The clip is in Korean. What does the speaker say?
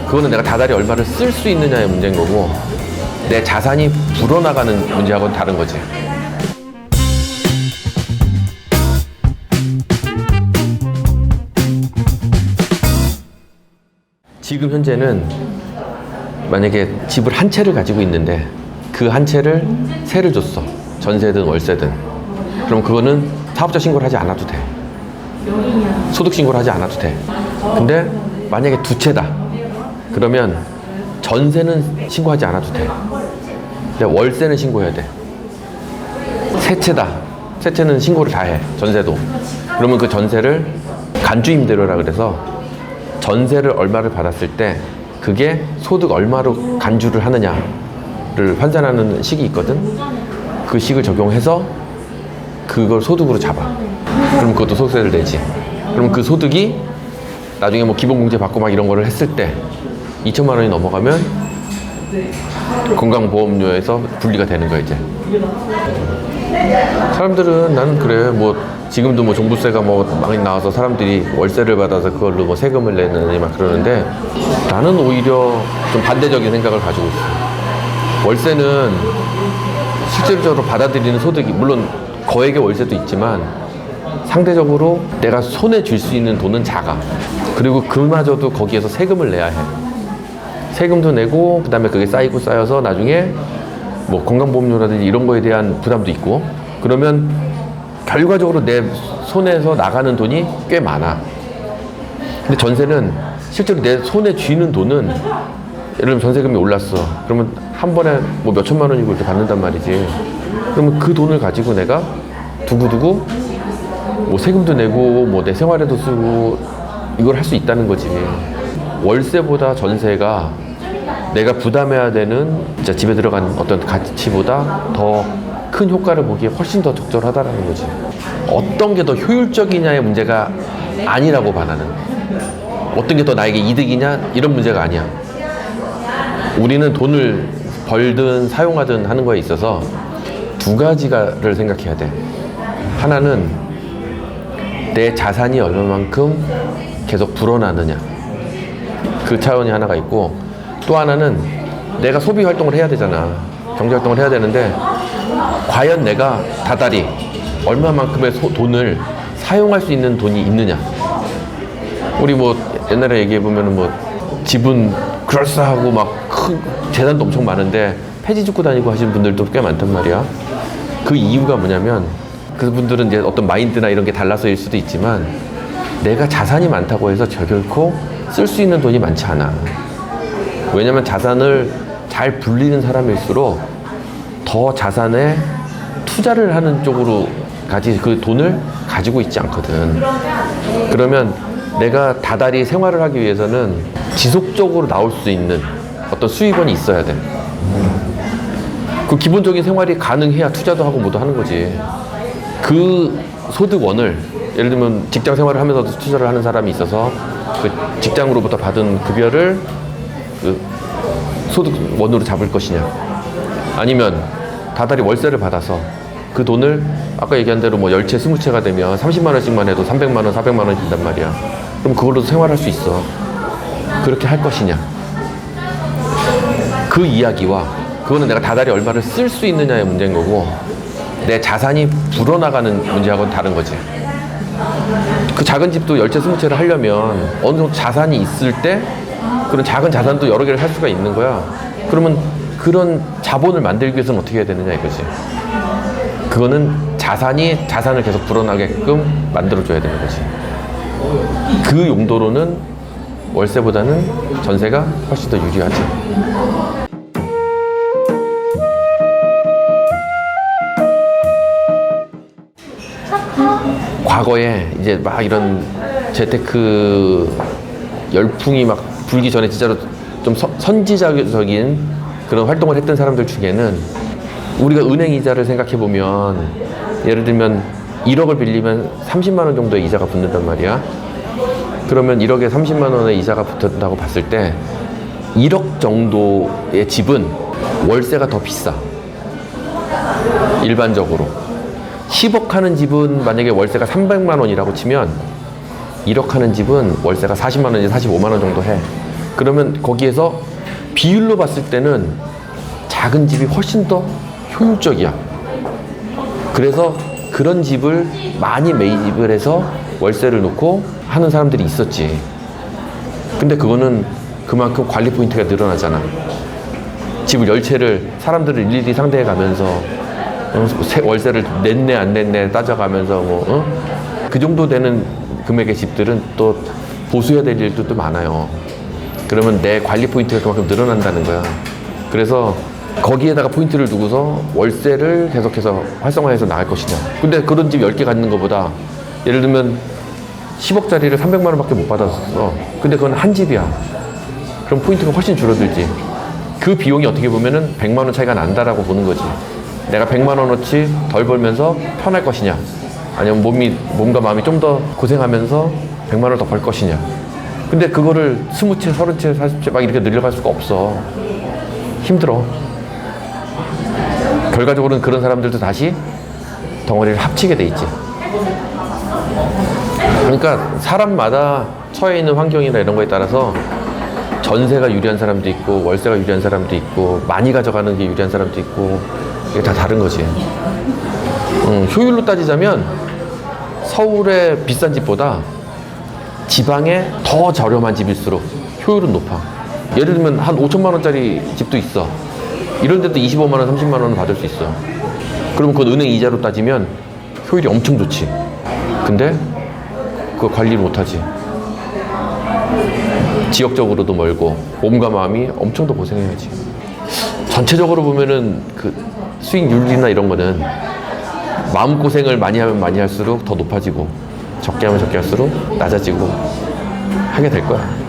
그거는 내가 다달이 얼마를 쓸 수 있느냐의 문제인 거고, 내 자산이 불어나가는 문제하고는 다른 거지. 지금 현재는 만약에 집을 한 채를 가지고 있는데 그 한 채를 세를 줬어. 전세든 월세든. 그럼 그거는 사업자 신고를 하지 않아도 돼. 소득 신고를 하지 않아도 돼. 근데 만약에 두 채다. 그러면 전세는 신고하지 않아도 돼. 근데 월세는 신고해야 돼. 세 채다. 세 채는 신고를 다 해. 전세도. 그러면 그 전세를 간주임대료라 그래서 전세를 얼마를 받았을 때 그게 소득 얼마로 간주를 하느냐를 환산하는 식이 있거든. 그 식을 적용해서 그걸 소득으로 잡아. 그럼 그것도 소득세를 내지. 그럼 그 소득이 나중에 뭐 기본공제 받고 막 이런 거를 했을 때 2천만 원이 넘어가면 건강보험료에서 분리가 되는 거야 이제. 사람들은 나는 그래 뭐 지금도 뭐 종부세가 뭐 많이 나와서 사람들이 월세를 받아서 그걸로 뭐 세금을 내느니 막 그러는데, 나는 오히려 좀 반대적인 생각을 가지고 있어. 월세는 실질적으로 받아들이는 소득이 물론 거액의 월세도 있지만 상대적으로 내가 손에 쥘 수 있는 돈은 작아. 그리고 그마저도 거기에서 세금을 내야 해. 세금도 내고 그다음에 그게 쌓이고 쌓여서 나중에 뭐 건강보험료라든지 이런 거에 대한 부담도 있고, 그러면 결과적으로 내 손에서 나가는 돈이 꽤 많아. 근데 전세는 실제로 내 손에 쥐는 돈은, 예를 들면 전세금이 올랐어. 그러면 한 번에 뭐 몇천만 원이고 이렇게 받는단 말이지. 그러면 그 돈을 가지고 내가 두고두고 뭐 세금도 내고 뭐 내 생활에도 쓰고 이걸 할 수 있다는 거지. 월세보다 전세가 내가 부담해야 되는 진짜 집에 들어간 어떤 가치보다 더 큰 효과를 보기에 훨씬 더 적절하다라는 거지. 어떤 게 더 효율적이냐의 문제가 아니라고 봐. 나는 어떤 게 더 나에게 이득이냐 이런 문제가 아니야. 우리는 돈을 벌든 사용하든 하는 거에 있어서 두 가지를 생각해야 돼. 하나는 내 자산이 얼마만큼 계속 불어나느냐, 그 차원이 하나가 있고, 또 하나는 내가 소비 활동을 해야 되잖아. 경제 활동을 해야 되는데 과연 내가 다달이 얼마만큼의 돈을 사용할 수 있는 돈이 있느냐. 우리 뭐 옛날에 얘기해 보면은 뭐 집은 그럴싸하고 막 큰 재산도 엄청 많은데 폐지 짓고 다니고 하시는 분들도 꽤 많단 말이야. 그 이유가 뭐냐면 그분들은 이제 어떤 마인드나 이런 게 달라서일 수도 있지만 내가 자산이 많다고 해서 결코 쓸 수 있는 돈이 많지 않아. 왜냐면 자산을 잘 불리는 사람일수록 더 자산에 투자를 하는 쪽으로 그 돈을 가지고 있지 않거든. 그러면 내가 다달이 생활을 하기 위해서는 지속적으로 나올 수 있는 어떤 수입원이 있어야 돼. 그 기본적인 생활이 가능해야 투자도 하고 뭐도 하는 거지. 그 소득원을 예를 들면 직장 생활을 하면서도 투자를 하는 사람이 있어서 그 직장으로부터 받은 급여를 그 소득원으로 잡을 것이냐, 아니면 다달이 월세를 받아서 그 돈을 아까 얘기한 대로 뭐 10채, 20채가 되면 30만 원씩만 해도 300만 원, 400만 원이 된단 말이야. 그럼 그걸로도 생활할 수 있어. 그렇게 할 것이냐. 그 이야기와 그거는 내가 다달이 얼마를 쓸 수 있느냐의 문제인 거고, 내 자산이 불어나가는 문제하고는 다른 거지. 그 작은 집도 10채, 20채를 하려면 어느 정도 자산이 있을 때 그런 작은 자산도 여러 개를 살 수가 있는 거야. 그러면 그런 자본을 만들기 위해서는 어떻게 해야 되느냐 이거지. 그거는 자산을 계속 불어나게끔 만들어줘야 되는 거지. 그 용도로는 월세보다는 전세가 훨씬 더 유리하지. 과거에 이제 막 이런 재테크 열풍이 막 불기 전에 진짜로 좀 선지자적인 그런 활동을 했던 사람들 중에는 우리가 은행 이자를 생각해 보면 예를 들면 1억을 빌리면 30만 원 정도의 이자가 붙는단 말이야. 그러면 1억에 30만 원의 이자가 붙는다고 봤을 때 1억 정도의 집은 월세가 더 비싸. 일반적으로 10억 하는 집은 만약에 월세가 300만 원이라고 치면 1억 하는 집은 월세가 40만 원인지 45만 원 정도 해. 그러면 거기에서 비율로 봤을 때는 작은 집이 훨씬 더 효율적이야. 그래서 그런 집을 많이 매입을 해서 월세를 놓고 하는 사람들이 있었지. 근데 그거는 그만큼 관리 포인트가 늘어나잖아. 집을 열 채를 사람들을 일일이 상대해 가면서 월세를 냈네 안 냈네 따져가면서 그 정도 되는 금액의 집들은 또 보수해야 될 일도 또 많아요. 그러면 내 관리 포인트가 그만큼 늘어난다는 거야. 그래서 거기에다가 포인트를 두고서 월세를 계속해서 활성화해서 나갈 것이냐. 근데 그런 집 10개 갖는 것보다 예를 들면 10억짜리를 300만 원밖에 못 받았어. 근데 그건 한 집이야. 그럼 포인트가 훨씬 줄어들지. 그 비용이 어떻게 보면은 100만 원 차이가 난다라고 보는 거지. 내가 100만 원어치 덜 벌면서 편할 것이냐, 아니면 몸과 마음이 좀 더 고생하면서 100만 원을 더 벌 것이냐. 근데 그거를 20채, 30채, 40채 막 이렇게 늘려갈 수가 없어. 힘들어. 결과적으로는 그런 사람들도 다시 덩어리를 합치게 돼 있지. 그러니까 사람마다 처해 있는 환경이나 이런 거에 따라서 전세가 유리한 사람도 있고 월세가 유리한 사람도 있고 많이 가져가는 게 유리한 사람도 있고 이게 다 다른 거지. 효율로 따지자면 서울의 비싼 집보다 지방에 더 저렴한 집일수록 효율은 높아. 예를 들면 한 5천만 원짜리 집도 있어. 이런 데도 25만 원, 30만 원을 받을 수 있어. 그럼 그건 은행 이자로 따지면 효율이 엄청 좋지. 근데 그거 관리를 못하지. 지역적으로도 멀고 몸과 마음이 엄청 더 고생해야지. 전체적으로 보면은 그 수익률이나 이런 거는 마음고생을 많이 하면 많이 할수록 더 높아지고 적게 하면 적게 할수록 낮아지고 하게 될 거야.